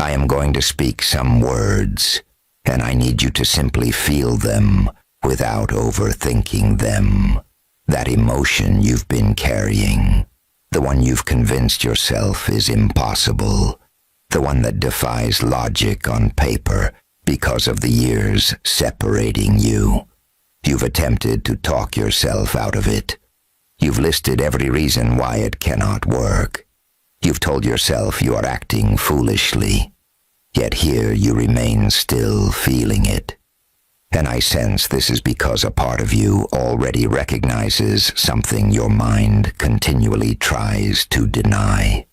I am going to speak some words, and I need you to simply feel them without overthinking them. That emotion you've been carrying, the one you've convinced yourself is impossible, the one that defies logic on paper because of the years separating you. You've attempted to talk yourself out of it. You've listed every reason why it cannot work. You've told yourself you are acting foolishly, yet here you remain still feeling it. And I sense this is because a part of you already recognizes something your mind continually tries to deny.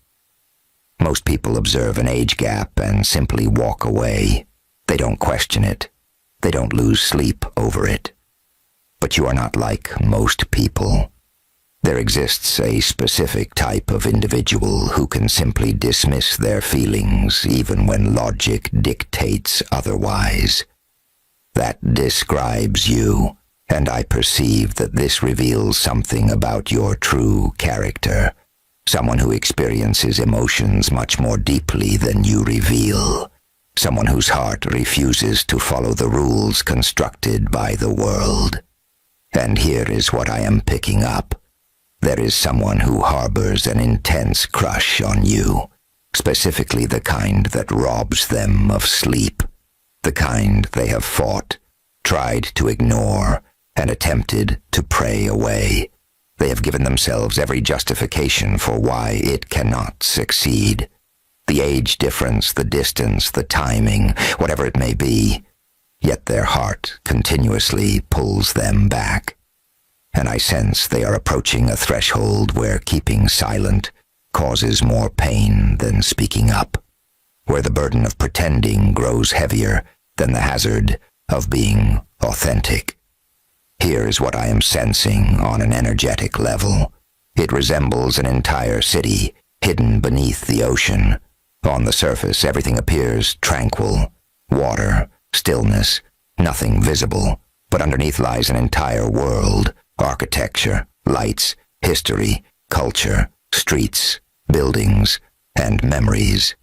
Most people observe an age gap and simply walk away. They don't question it. They don't lose sleep over it. But you are not like most people. There exists a specific type of individual who can simply dismiss their feelings even when logic dictates otherwise. That describes you, and I perceive that this reveals something about your true character, someone who experiences emotions much more deeply than you reveal, someone whose heart refuses to follow the rules constructed by the world. And here is what I am picking up. There is someone who harbors an intense crush on you, specifically the kind that robs them of sleep. The kind they have fought, tried to ignore, and attempted to pray away. They have given themselves every justification for why it cannot succeed. The age difference, the distance, the timing, whatever it may be, yet their heart continuously pulls them back. And I sense they are approaching a threshold where keeping silent causes more pain than speaking up, where the burden of pretending grows heavier than the hazard of being authentic. Here is what I am sensing on an energetic level. It resembles an entire city hidden beneath the ocean. On the surface, everything appears tranquil. Water, stillness, nothing visible. But underneath lies an entire world. Architecture, lights, history, culture, streets, buildings, and memories.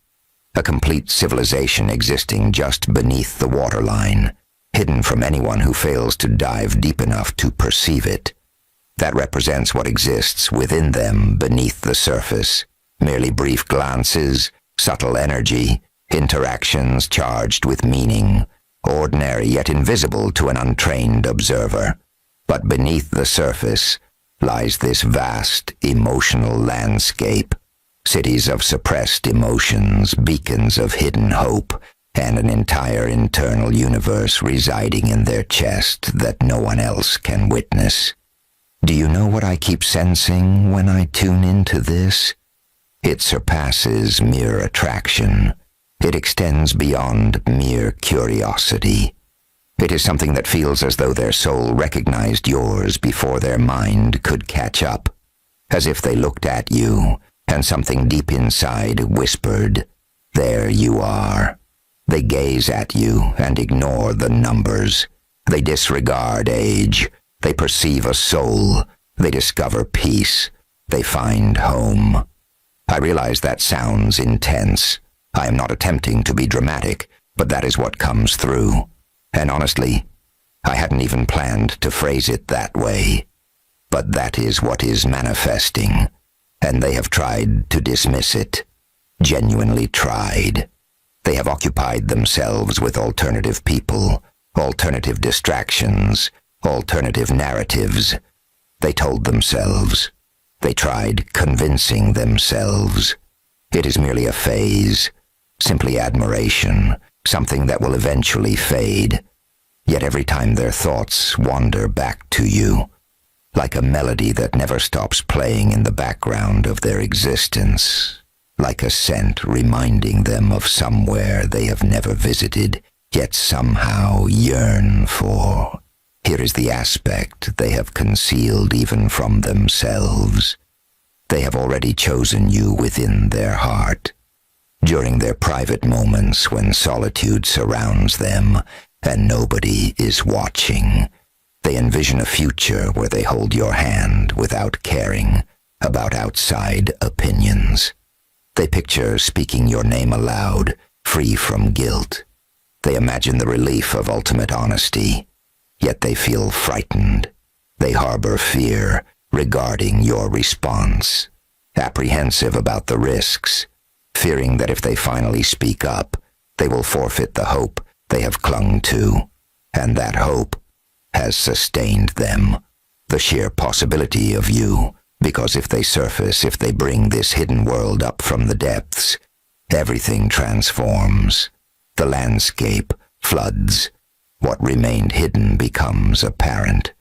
A complete civilization existing just beneath the waterline, hidden from anyone who fails to dive deep enough to perceive it. That represents what exists within them beneath the surface. Merely brief glances, subtle energy, interactions charged with meaning, ordinary yet invisible to an untrained observer. But beneath the surface lies this vast emotional landscape. Cities of suppressed emotions, beacons of hidden hope, and an entire internal universe residing in their chest that no one else can witness. Do you know what I keep sensing when I tune into this? It surpasses mere attraction. It extends beyond mere curiosity. It is something that feels as though their soul recognized yours before their mind could catch up, as if they looked at you and something deep inside whispered, "There you are." They gaze at you and ignore the numbers. They disregard age. They perceive a soul. They discover peace. They find home. I realize that sounds intense. I am not attempting to be dramatic, but that is what comes through. And honestly, I hadn't even planned to phrase it that way. But that is what is manifesting. And they have tried to dismiss it. Genuinely tried. They have occupied themselves with alternative people, alternative distractions, alternative narratives. They told themselves. They tried convincing themselves. It is merely a phase, simply admiration, something that will eventually fade. Yet every time their thoughts wander back to you, like a melody that never stops playing in the background of their existence, like a scent reminding them of somewhere they have never visited, yet somehow yearn for. Here is the aspect they have concealed even from themselves. They have already chosen you within their heart. During their private moments when solitude surrounds them and nobody is watching, they envision a future where they hold your hand without caring about outside opinions. They picture speaking your name aloud, free from guilt. They imagine the relief of ultimate honesty, yet they feel frightened. They harbor fear regarding your response, apprehensive about the risks, fearing that if they finally speak up, they will forfeit the hope they have clung to, and that hope has sustained them. The sheer possibility of you, because if they surface, if they bring this hidden world up from the depths, everything transforms. The landscape floods. What remained hidden becomes apparent.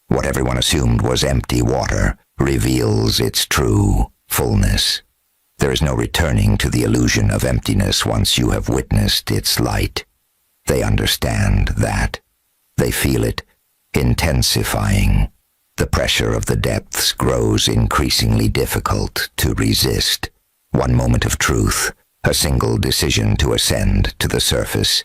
What everyone assumed was empty water reveals its true fullness. There is no returning to the illusion of emptiness once you have witnessed its light. They understand that. They feel it intensifying. The pressure of the depths grows increasingly difficult to resist. One moment of truth, a single decision to ascend to the surface,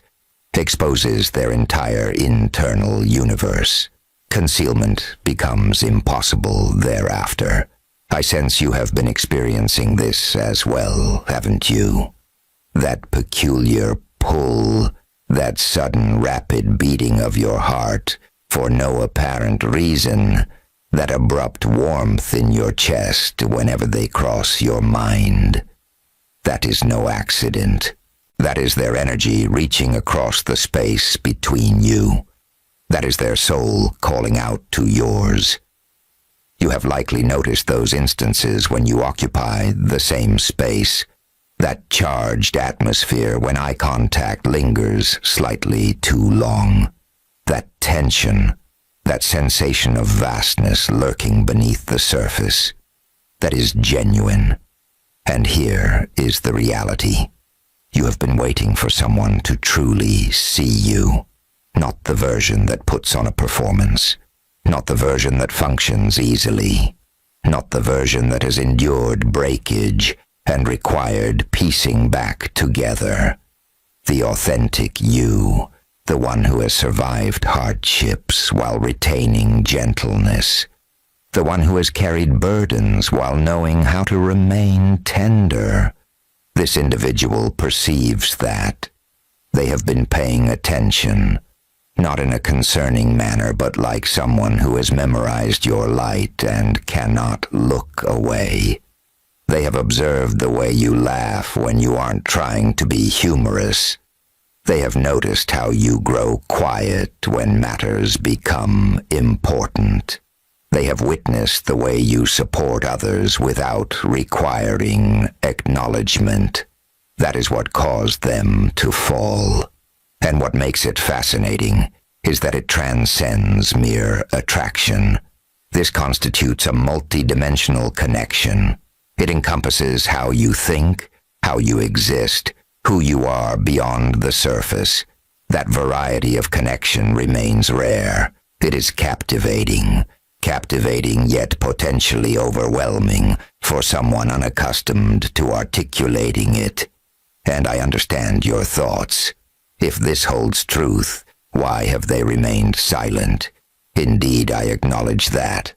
exposes their entire internal universe. Concealment becomes impossible thereafter. I sense you have been experiencing this as well, haven't you? That peculiar pull, that sudden rapid beating of your heart for no apparent reason, that abrupt warmth in your chest whenever they cross your mind. That is no accident. That is their energy reaching across the space between you. That is their soul calling out to yours. You have likely noticed those instances when you occupy the same space, that charged atmosphere when eye contact lingers slightly too long, that tension, that sensation of vastness lurking beneath the surface. That is genuine. And here is the reality. You have been waiting for someone to truly see you, not the version that puts on a performance, not the version that functions easily, not the version that has endured breakage and required piecing back together. The authentic you, the one who has survived hardships while retaining gentleness, the one who has carried burdens while knowing how to remain tender. This individual perceives that. They have been paying attention, not in a concerning manner, but like someone who has memorized your light and cannot look away. They have observed the way you laugh when you aren't trying to be humorous. They have noticed how you grow quiet when matters become important. They have witnessed the way you support others without requiring acknowledgement. That is what caused them to fall. And what makes it fascinating is that it transcends mere attraction. This constitutes a multi-dimensional connection. It encompasses how you think, how you exist, who you are beyond the surface. That variety of connection remains rare. It is captivating yet potentially overwhelming for someone unaccustomed to articulating it. And I understand your thoughts. If this holds truth, why have they remained silent? Indeed, I acknowledge that.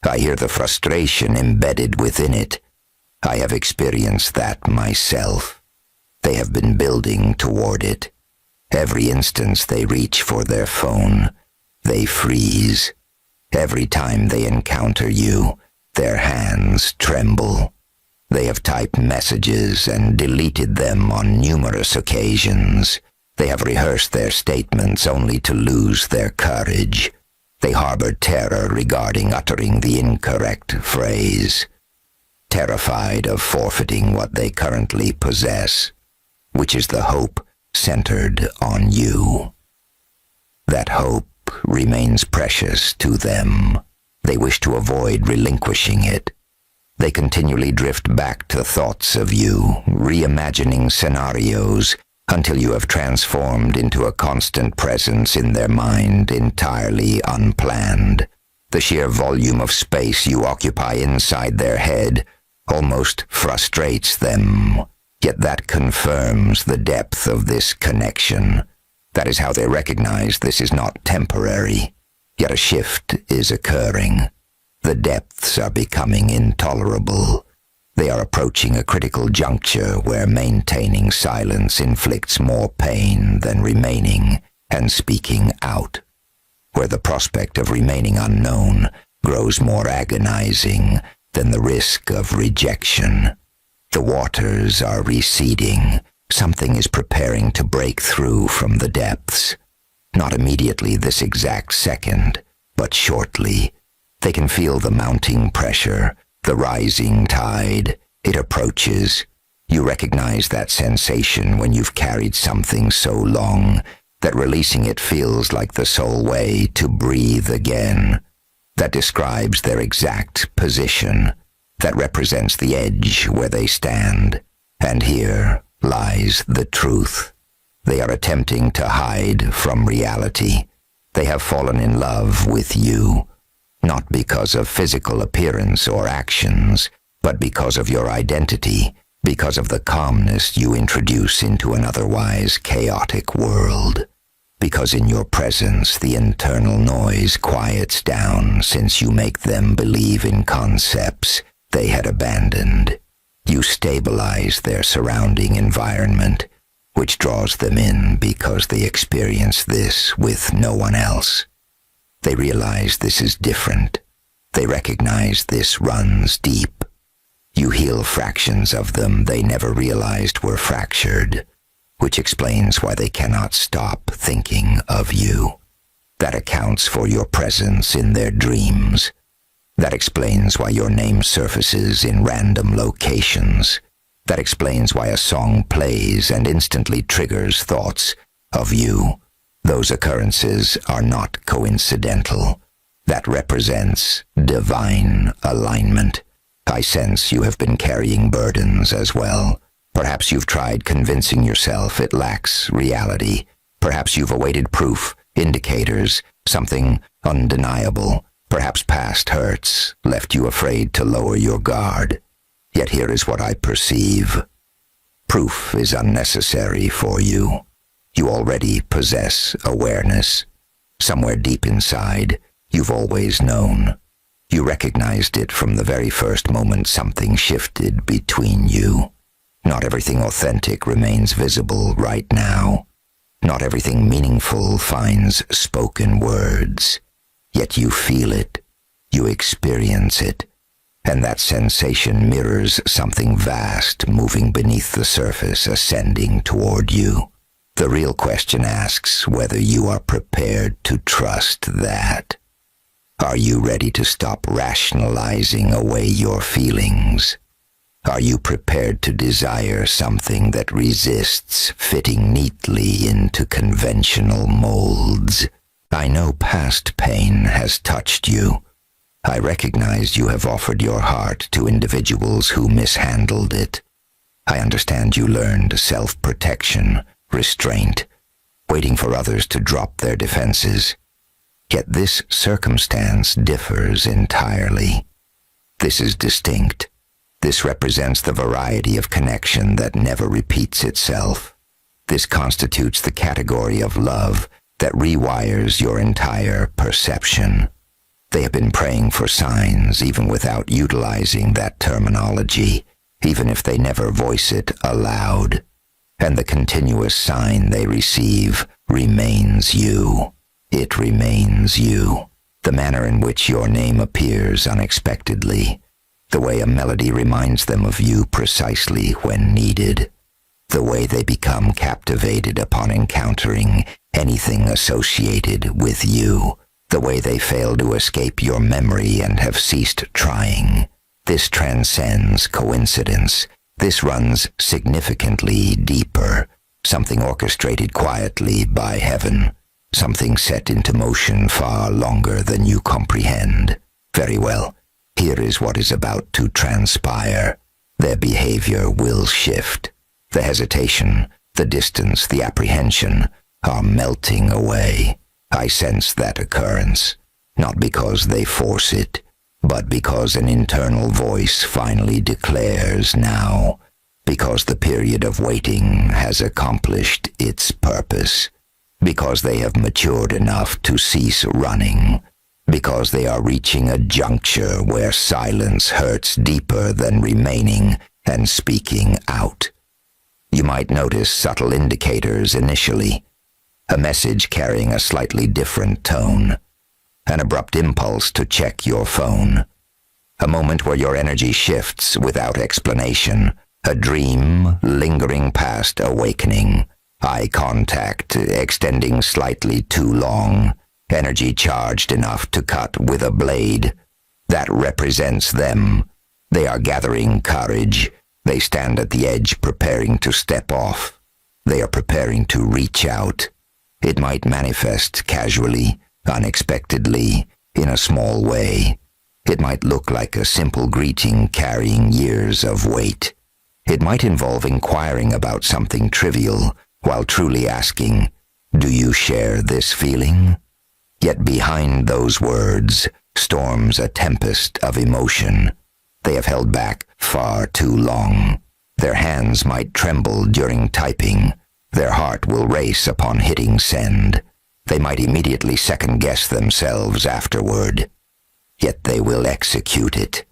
I hear the frustration embedded within it. I have experienced that myself. They have been building toward it. Every instance they reach for their phone, they freeze. Every time they encounter you, their hands tremble. They have typed messages and deleted them on numerous occasions. They have rehearsed their statements only to lose their courage. They harbor terror regarding uttering the incorrect phrase, terrified of forfeiting what they currently possess, which is the hope centered on you. That hope remains precious to them. They wish to avoid relinquishing it. They continually drift back to thoughts of you, reimagining scenarios until you have transformed into a constant presence in their mind, entirely unplanned. The sheer volume of space you occupy inside their head almost frustrates them, yet that confirms the depth of this connection. That is how they recognize this is not temporary, yet a shift is occurring. The depths are becoming intolerable. They are approaching a critical juncture where maintaining silence inflicts more pain than remaining and speaking out, where the prospect of remaining unknown grows more agonizing than the risk of rejection. The waters are receding. Something is preparing to break through from the depths. Not immediately this exact second, but shortly. They can feel the mounting pressure, the rising tide. It approaches. You recognize that sensation when you've carried something so long that releasing it feels like the sole way to breathe again. That describes their exact position. That represents the edge where they stand. And here lies the truth. They are attempting to hide from reality. They have fallen in love with you, not because of physical appearance or actions, but because of your identity, because of the calmness you introduce into an otherwise chaotic world. Because in your presence the internal noise quiets down since you make them believe in concepts they had abandoned. You stabilize their surrounding environment, which draws them in because they experience this with no one else. They realize this is different. They recognize this runs deep. You heal fractions of them they never realized were fractured, which explains why they cannot stop thinking of you. That accounts for your presence in their dreams. That explains why your name surfaces in random locations. That explains why a song plays and instantly triggers thoughts of you. Those occurrences are not coincidental. That represents divine alignment. I sense you have been carrying burdens as well. Perhaps you've tried convincing yourself it lacks reality. Perhaps you've awaited proof, indicators, something undeniable. Perhaps past hurts left you afraid to lower your guard. Yet here is what I perceive. Proof is unnecessary for you. You already possess awareness. Somewhere deep inside, you've always known. You recognized it from the very first moment something shifted between you. Not everything authentic remains visible right now. Not everything meaningful finds spoken words. Yet you feel it. You experience it. And that sensation mirrors something vast moving beneath the surface, ascending toward you. The real question asks whether you are prepared to trust that. Are you ready to stop rationalizing away your feelings? Are you prepared to desire something that resists fitting neatly into conventional molds? I know past pain has touched you. I recognize you have offered your heart to individuals who mishandled it. I understand you learned self-protection, restraint, waiting for others to drop their defenses. Yet this circumstance differs entirely. This is distinct. This represents the variety of connection that never repeats itself. This constitutes the category of love that rewires your entire perception. They have been praying for signs even without utilizing that terminology, even if they never voice it aloud. And the continuous sign they receive remains you. It remains you. The manner in which your name appears unexpectedly. The way a melody reminds them of you precisely when needed. The way they become captivated upon encountering anything associated with you. The way they fail to escape your memory and have ceased trying. This transcends coincidence. This runs significantly deeper. Something orchestrated quietly by heaven. Something set into motion far longer than you comprehend. Very well. Here is what is about to transpire. Their behavior will shift. The hesitation, the distance, the apprehension are melting away. I sense that occurrence, not because they force it, but because an internal voice finally declares now, because the period of waiting has accomplished its purpose, because they have matured enough to cease running, because they are reaching a juncture where silence hurts deeper than remaining and speaking out. You might notice subtle indicators initially, a message carrying a slightly different tone, an abrupt impulse to check your phone, a moment where your energy shifts without explanation, a dream lingering past awakening, eye contact extending slightly too long, energy charged enough to cut with a blade. That represents them. They are gathering courage. They stand at the edge preparing to step off. They are preparing to reach out. It might manifest casually, unexpectedly, in a small way. It might look like a simple greeting carrying years of weight. It might involve inquiring about something trivial while truly asking, "Do you share this feeling?" Yet behind those words storms a tempest of emotion. They have held back far too long. Their hands might tremble during typing. Their heart will race upon hitting send. They might immediately second-guess themselves afterward. Yet they will execute it.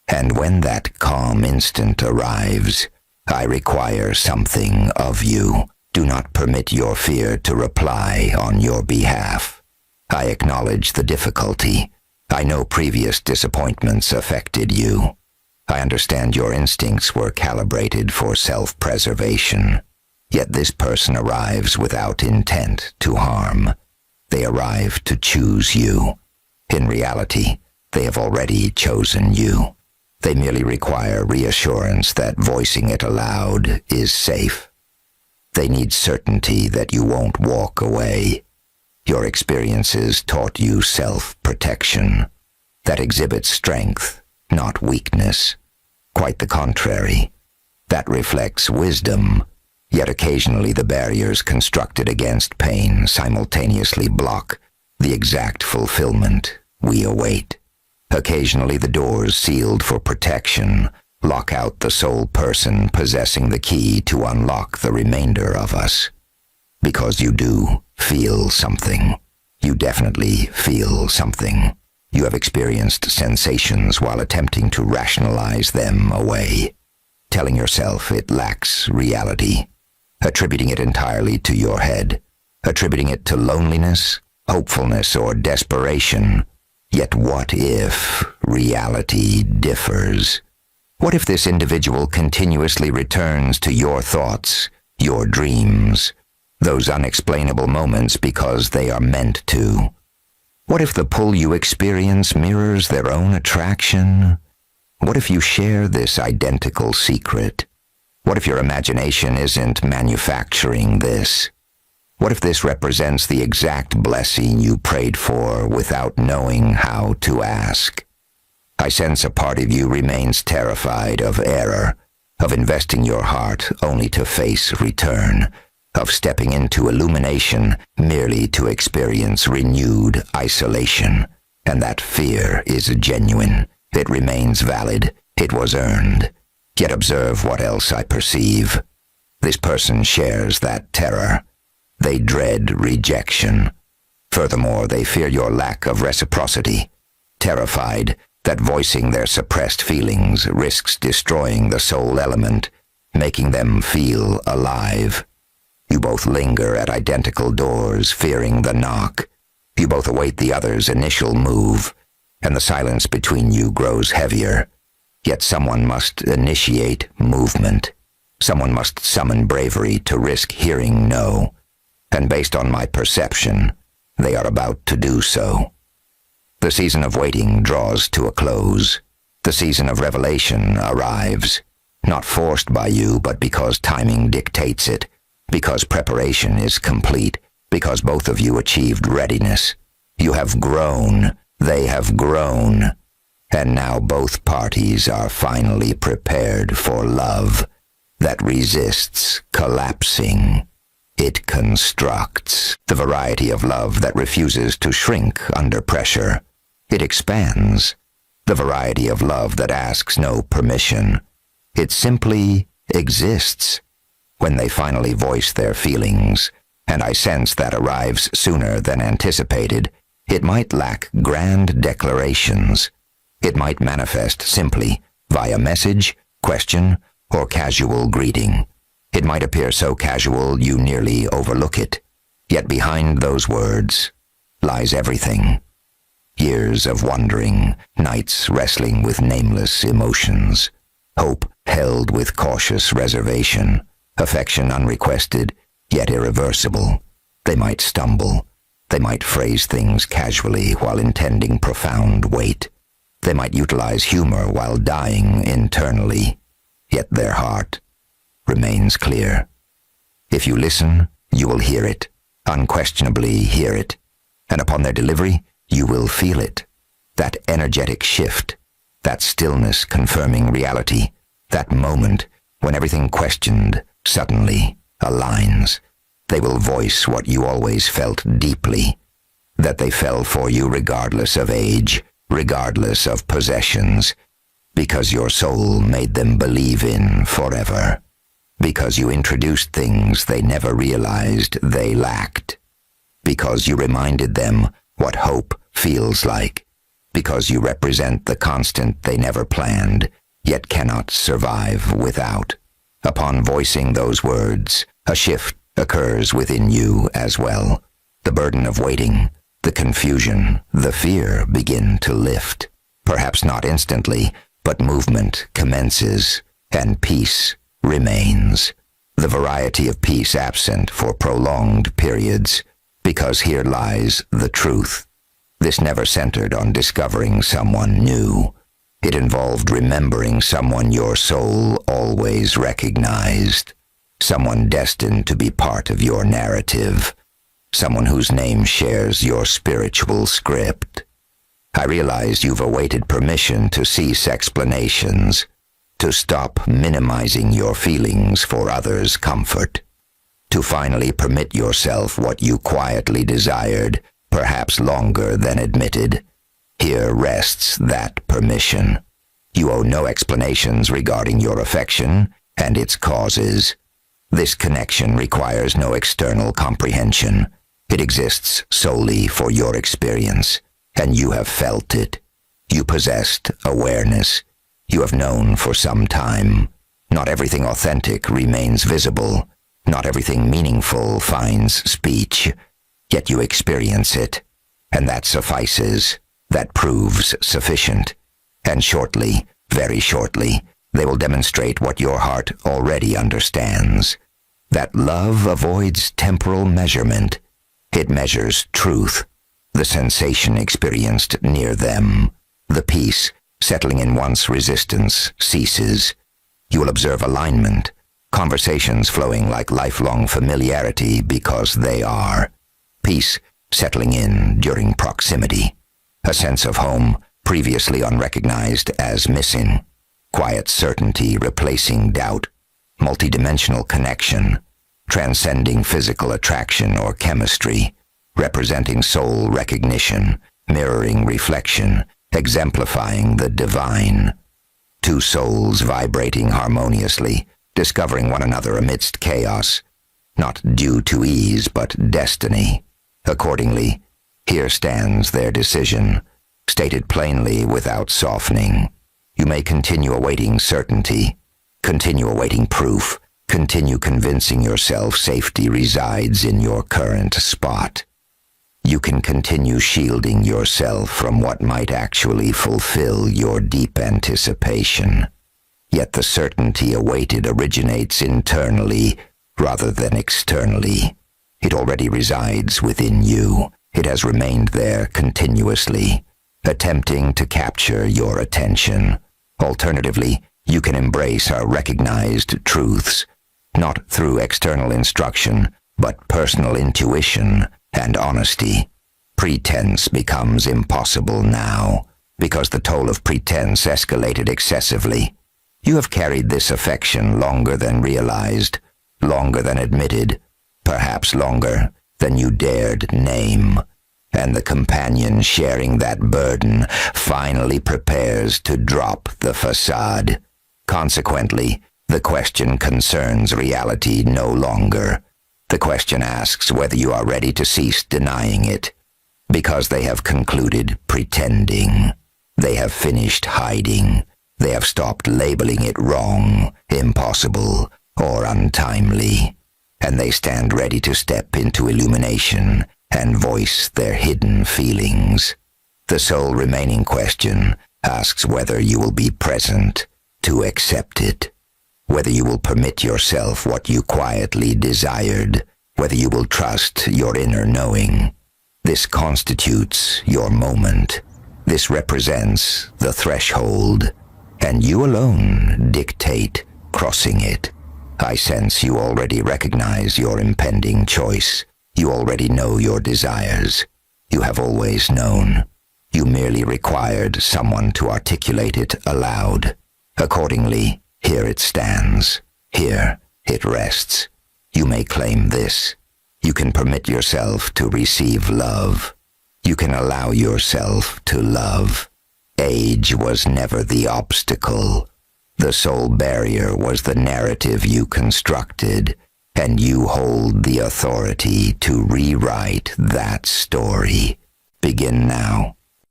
And when that calm instant arrives, I require something of you. Do not permit your fear to reply on your behalf. I acknowledge the difficulty. I know previous disappointments affected you. I understand your instincts were calibrated for self-preservation. Yet this person arrives without intent to harm. They arrive to choose you. In reality, they have already chosen you. They merely require reassurance that voicing it aloud is safe. They need certainty that you won't walk away. Your experiences taught you self-protection. That exhibits strength, not weakness. Quite the contrary. That reflects wisdom. Yet occasionally the barriers constructed against pain simultaneously block the exact fulfillment we await. Occasionally the doors sealed for protection lock out the sole person possessing the key to unlock the remainder of us. Because you do feel something. You definitely feel something. You have experienced sensations while attempting to rationalize them away, telling yourself it lacks reality, attributing it entirely to your head, attributing it to loneliness, hopefulness, or desperation. Yet what if reality differs? What if this individual continuously returns to your thoughts, your dreams, those unexplainable moments because they are meant to? What if the pull you experience mirrors their own attraction? What if you share this identical secret? What if your imagination isn't manufacturing this? What if this represents the exact blessing you prayed for without knowing how to ask? I sense a part of you remains terrified of error, of investing your heart only to face return, of stepping into illumination merely to experience renewed isolation. And that fear is genuine. It remains valid. It was earned. Yet observe what else I perceive. This person shares that terror. They dread rejection. Furthermore, they fear your lack of reciprocity, terrified that voicing their suppressed feelings risks destroying the soul element, making them feel alive. You both linger at identical doors, fearing the knock. You both await the other's initial move, and the silence between you grows heavier. Yet someone must initiate movement. Someone must summon bravery to risk hearing no. And based on my perception, they are about to do so. The season of waiting draws to a close. The season of revelation arrives, not forced by you, but because timing dictates it, because preparation is complete, because both of you achieved readiness. You have grown, they have grown, and now both parties are finally prepared for love that resists collapsing. It constructs the variety of love that refuses to shrink under pressure. It expands the variety of love that asks no permission. It simply exists. When they finally voice their feelings, and I sense that arrives sooner than anticipated, It might lack grand declarations. It might manifest simply via message, question, or casual greeting. It might appear so casual you nearly overlook it. Yet behind those words lies everything. Years of wondering, nights wrestling with nameless emotions, hope held with cautious reservation, affection unrequested, yet irreversible. They might stumble. They might phrase things casually while intending profound weight. They might utilize humor while dying internally, yet their heart remains clear. If you listen, you will hear it, unquestionably hear it, and upon their delivery, you will feel it. That energetic shift, that stillness confirming reality, that moment when everything questioned suddenly aligns. They will voice what you always felt deeply, that they fell for you regardless of age, regardless of possessions, because your soul made them believe in forever, because you introduced things they never realized they lacked, because you reminded them what hope feels like, because you represent the constant they never planned, yet cannot survive without. Upon voicing those words, a shift occurs within you as well. The burden of waiting, the confusion, the fear begin to lift. Perhaps not instantly, but movement commences, and peace remains. The variety of peace absent for prolonged periods, because here lies the truth. This never centered on discovering someone new. It involved remembering someone your soul always recognized, someone destined to be part of your narrative, someone whose name shares your spiritual script. I realize you've awaited permission to cease explanations, to stop minimizing your feelings for others' comfort, to finally permit yourself what you quietly desired, perhaps longer than admitted. Here rests that permission. You owe no explanations regarding your affection and its causes. This connection requires no external comprehension. It exists solely for your experience, and you have felt it. You possessed awareness. You have known for some time. Not everything authentic remains visible. Not everything meaningful finds speech. Yet you experience it, and that suffices. That proves sufficient. And shortly, very shortly, they will demonstrate what your heart already understands. That love avoids temporal measurement. It measures truth, the sensation experienced near them. The peace, settling in once resistance, ceases. You will observe alignment, conversations flowing like lifelong familiarity because they are. Peace settling in during proximity. A sense of home previously unrecognized as missing. Quiet certainty replacing doubt. Multidimensional connection, transcending physical attraction or chemistry, representing soul recognition, mirroring reflection, exemplifying the divine. Two souls vibrating harmoniously, discovering one another amidst chaos, not due to ease but destiny. Accordingly, here stands their decision, stated plainly without softening. You may continue awaiting certainty, continue awaiting proof, continue convincing yourself safety resides in your current spot. You can continue shielding yourself from what might actually fulfill your deep anticipation. Yet the certainty awaited originates internally rather than externally. It already resides within you. It has remained there continuously, attempting to capture your attention. Alternatively, you can embrace our recognized truths, not through external instruction, but personal intuition and honesty. Pretense becomes impossible now, because the toll of pretense escalated excessively. You have carried this affection longer than realized, longer than admitted, perhaps longer than you dared name, and the companion sharing that burden finally prepares to drop the facade. Consequently, the question concerns reality no longer. The question asks whether you are ready to cease denying it, because they have concluded pretending. They have finished hiding. They have stopped labeling it wrong, impossible, or untimely. And they stand ready to step into illumination and voice their hidden feelings. The sole remaining question asks whether you will be present to accept it, whether you will permit yourself what you quietly desired, whether you will trust your inner knowing. This constitutes your moment. This represents the threshold, and you alone dictate crossing it. I sense you already recognize your impending choice. You already know your desires. You have always known. You merely required someone to articulate it aloud. Accordingly, here it stands. Here it rests. You may claim this. You can permit yourself to receive love. You can allow yourself to love. Age was never the obstacle. The sole barrier was the narrative you constructed, and you hold the authority to rewrite that story. Begin now.